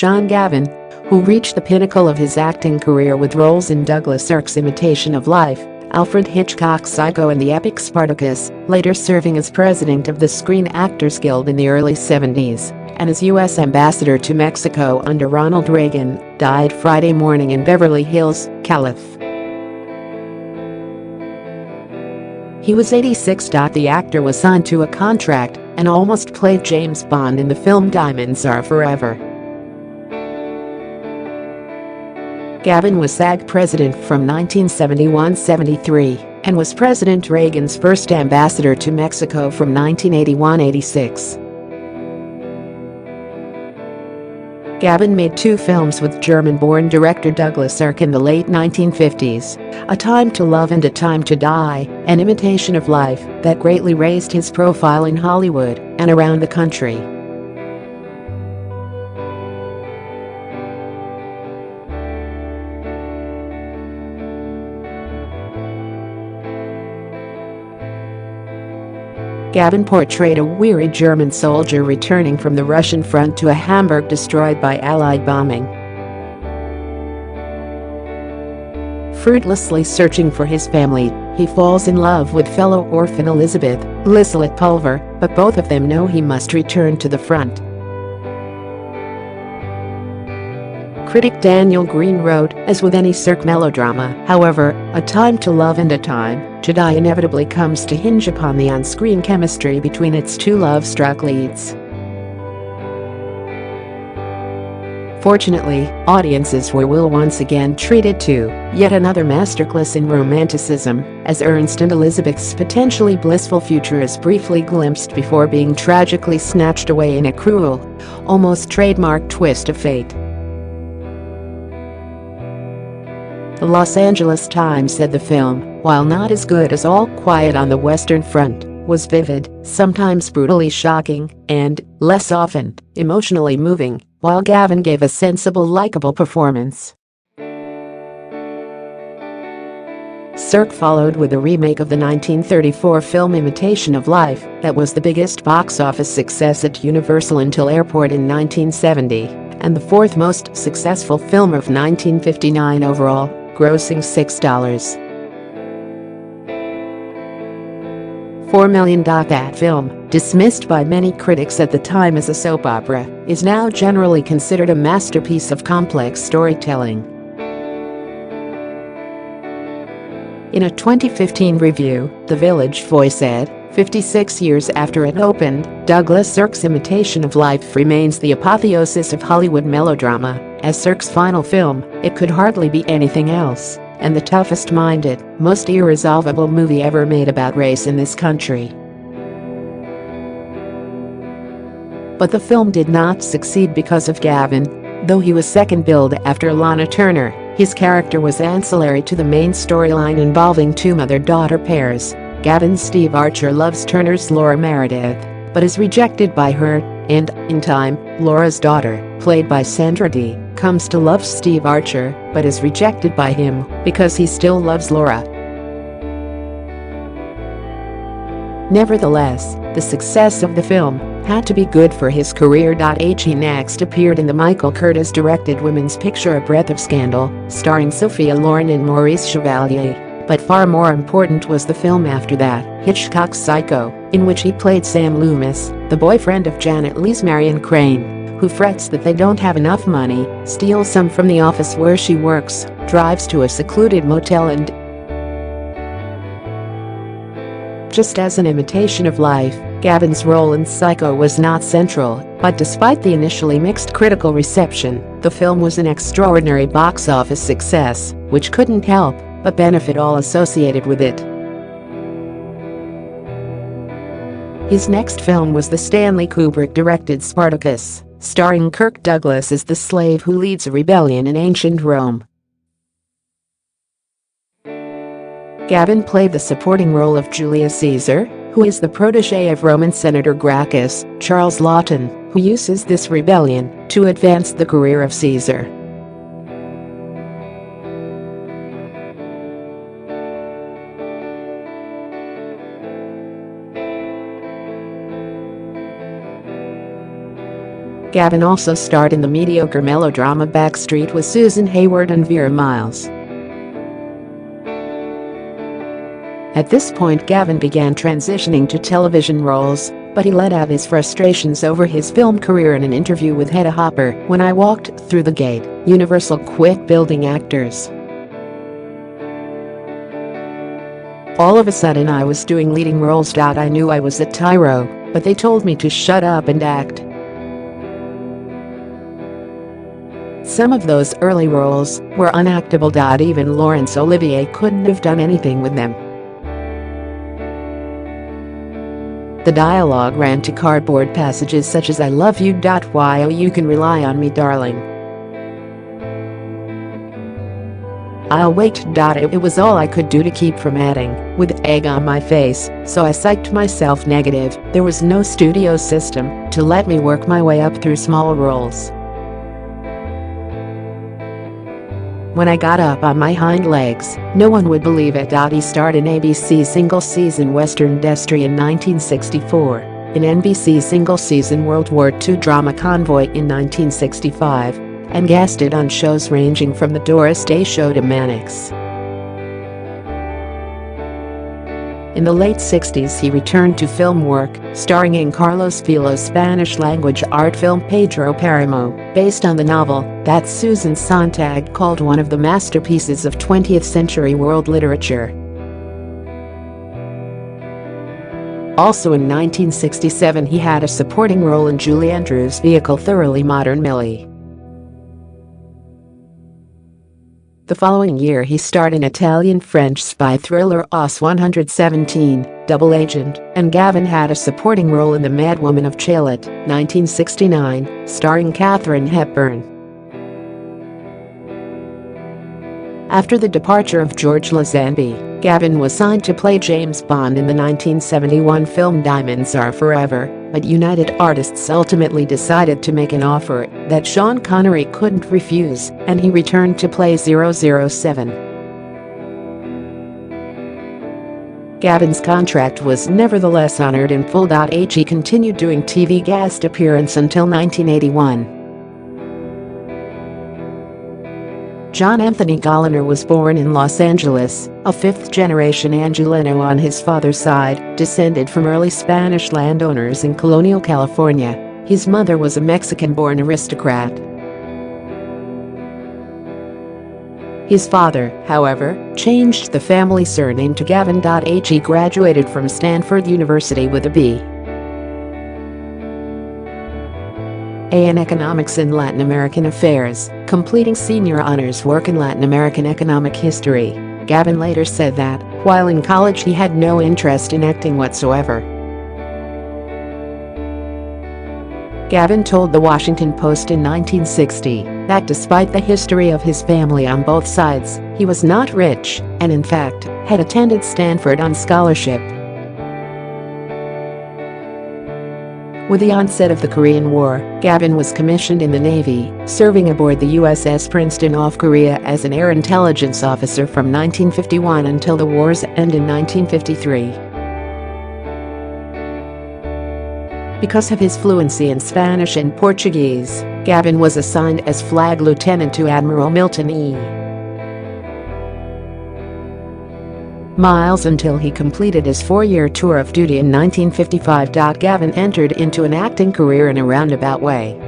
John Gavin, who reached the pinnacle of his acting career with roles in Douglas Sirk's Imitation of Life, Alfred Hitchcock's Psycho and the epic Spartacus, later serving as president of the Screen Actors Guild in the early 70s, and as U.S. ambassador to Mexico under Ronald Reagan, died Friday morning in Beverly Hills, Calif. He was 86. The actor was signed to a contract and almost played James Bond in the film Diamonds Are Forever. Gavin was SAG president from 1971-73 and was President Reagan's first ambassador to Mexico from 1981-86. Gavin made two films with German-born director Douglas Sirk in the late 1950s, A Time to Love and A Time to Die, an imitation of life that greatly raised his profile in Hollywood and around the country. Gavin portrayed a weary German soldier returning from the Russian front to a Hamburg destroyed by Allied bombing. Fruitlessly searching for his family, he falls in love with fellow orphan Elisabeth, Liselotte Pulver, but both of them know he must return to the front. Critic Daniel Green wrote, as with any Sirk melodrama, however, A Time to Love and A Time to Die inevitably comes to hinge upon the on-screen chemistry between its two love-struck leads. Fortunately, audiences were once again treated to yet another masterclass in romanticism, as Ernst and Elisabeth's potentially blissful future is briefly glimpsed before being tragically snatched away in a cruel, almost trademark twist of fate. The Los Angeles Times said the film, while not as good as All Quiet on the Western Front, was vivid, sometimes brutally shocking, and, less often, emotionally moving, while Gavin gave a sensible, likable performance. Sirk followed with a remake of the 1934 film Imitation of Life that was the biggest box office success at Universal until Airport in 1970, and the fourth most successful film of 1959 overall, grossing $6.4 million. That film, dismissed by many critics at the time as a soap opera, is now generally considered a masterpiece of complex storytelling. In a 2015 review, The Village Voice said, 56 years after it opened, Douglas Sirk's Imitation of Life remains the apotheosis of Hollywood melodrama. As Sirk's final film, it could hardly be anything else, and the toughest-minded, most irresolvable movie ever made about race in this country. But the film did not succeed because of Gavin. Though he was second billed after Lana Turner, his character was ancillary to the main storyline involving two mother-daughter pairs. Gavin's Steve Archer loves Turner's Laura Meredith, but is rejected by her, and, in time, Laura's daughter, played by Sandra Dee, comes to love Steve Archer, but is rejected by him because he still loves Laura. Nevertheless, the success of the film had to be good for his career. He next appeared in the Michael Curtiz-directed women's picture A Breath of Scandal, starring Sophia Loren and Maurice Chevalier. But far more important was the film after that, Hitchcock's Psycho, in which he played Sam Loomis, the boyfriend of Janet Leigh's Marion Crane, who frets that they don't have enough money, steals some from the office where she works, drives to a secluded motel and… Just as an imitation of life, Gavin's role in Psycho was not central, but despite the initially mixed critical reception, the film was an extraordinary box office success, which couldn't help but benefit all associated with it. His next film was the Stanley Kubrick-directed Spartacus, starring Kirk Douglas as the slave who leads a rebellion in ancient Rome. Gavin played the supporting role of Julius Caesar, who is the protege of Roman Senator Gracchus, Charles Lawton, who uses this rebellion to advance the career of Caesar. Gavin also starred in the mediocre melodrama Backstreet with Susan Hayward and Vera Miles. At this point, Gavin began transitioning to television roles, but he let out his frustrations over his film career in an interview with Hedda Hopper. "When I walked through the gate, Universal quit building actors. All of a sudden I was doing leading roles. I knew I was a tyro, but they told me to shut up and act. Some of those early roles were unactable. Even Laurence Olivier couldn't have done anything with them. The dialogue ran to cardboard passages such as 'I love you. Why, oh, you can rely on me, darling. I'll wait. It was all I could do to keep from adding, with egg on my face, so I psyched myself negative. There was no studio system to let me work my way up through small roles. When I got up on my hind legs, no one would believe it. He starred in ABC's single-season Western Destry in 1964, in NBC's single-season World War II drama Convoy in 1965, and guested on shows ranging from The Doris Day Show to Mannix. In the late 60s he returned to film work, starring in Carlos Filo's Spanish-language art film Pedro Páramo, based on the novel that Susan Sontag called one of the masterpieces of 20th-century world literature. Also in 1967 he had a supporting role in Julie Andrews' vehicle Thoroughly Modern Millie. The following year he starred in Italian-French spy thriller Os 117, Double Agent, and Gavin had a supporting role in The Mad Woman of Chaillot, 1969, starring Katharine Hepburn. After the departure of George Lazenby, Gavin was signed to play James Bond in the 1971 film Diamonds Are Forever, but United Artists ultimately decided to make an offer that Sean Connery couldn't refuse, and he returned to play 007. Gavin's contract was nevertheless honored in full. He continued doing TV guest appearance until 1981. John Anthony Galliner was born in Los Angeles, a fifth-generation Angeleno on his father's side, descended from early Spanish landowners in colonial California. His mother was a Mexican-born aristocrat. His father, however, changed the family surname to Gavin. He graduated from Stanford University with a B.A. in Economics and Latin American Affairs, completing senior honors work in Latin American economic history. Gavin later said that, while in college he had no interest in acting whatsoever. Gavin told The Washington Post in 1960 that despite the history of his family on both sides, he was not rich, and in fact, had attended Stanford on scholarship. With the onset of the Korean War, Gavin was commissioned in the Navy, serving aboard the USS Princeton off Korea as an air intelligence officer from 1951 until the war's end in 1953. Because of his fluency in Spanish and Portuguese, Gavin was assigned as flag lieutenant to Admiral Milton E. Miles until he completed his 4-year tour of duty in 1955. Gavin entered into an acting career in a roundabout way.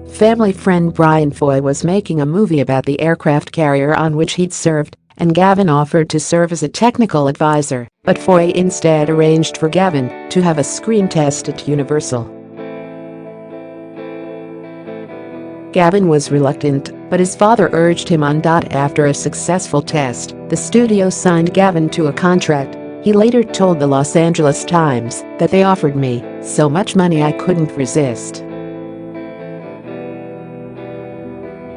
Family friend Brian Foy was making a movie about the aircraft carrier on which he'd served, and Gavin offered to serve as a technical advisor, but Foy instead arranged for Gavin to have a screen test at Universal. Gavin was reluctant, but his father urged him on. After a successful test, the studio signed Gavin to a contract. He later told the Los Angeles Times that they offered me so much money I couldn't resist.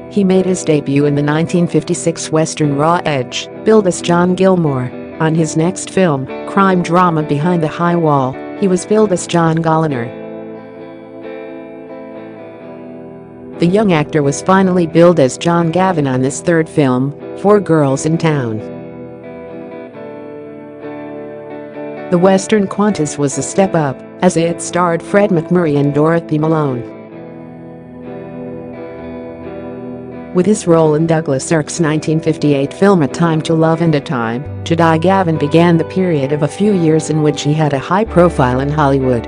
He made his debut in the 1956 Western Raw Edge, billed as John Gilmore. On his next film, crime drama Behind the High Wall, he was billed as John Galliner. The young actor was finally billed as John Gavin on this third film, Four Girls in Town. The Western Qantas was a step up, as it starred Fred MacMurray and Dorothy Malone. With his role in Douglas Sirk's 1958 film A Time to Love and a Time to Die, Gavin began the period of a few years in which he had a high profile in Hollywood.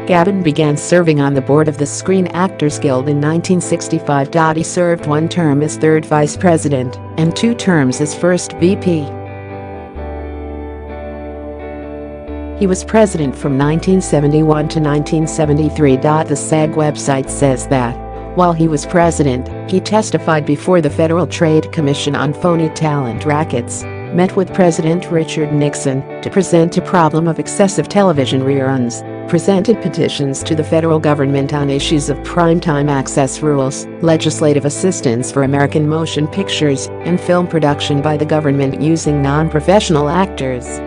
Gavin began serving on the board of the Screen Actors Guild in 1965. He served one term as third vice president and 2 terms as first VP. He was president from 1971 to 1973. The SAG website says that, while he was president, he testified before the Federal Trade Commission on phony talent rackets, met with President Richard Nixon to present a problem of excessive television reruns, presented petitions to the federal government on issues of primetime access rules, legislative assistance for American motion pictures, and film production by the government using non-professional actors.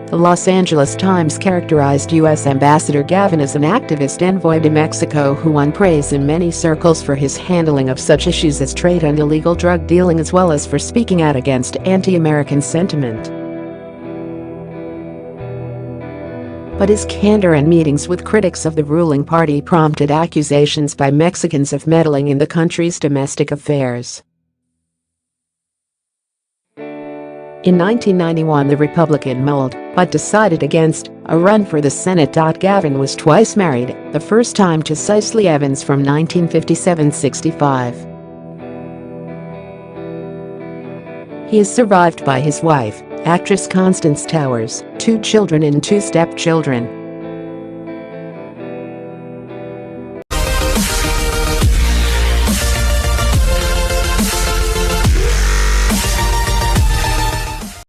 The Los Angeles Times characterized U.S. Ambassador Gavin as an activist envoy to Mexico who won praise in many circles for his handling of such issues as trade and illegal drug dealing, as well as for speaking out against anti-American sentiment. But his candor and meetings with critics of the ruling party prompted accusations by Mexicans of meddling in the country's domestic affairs. In 1991, the Republican mulled, but decided against, a run for the Senate. Gavin was twice married, the first time to Cicely Evans from 1957-65. He is survived by his wife, actress Constance Towers, 2 children and 2 stepchildren.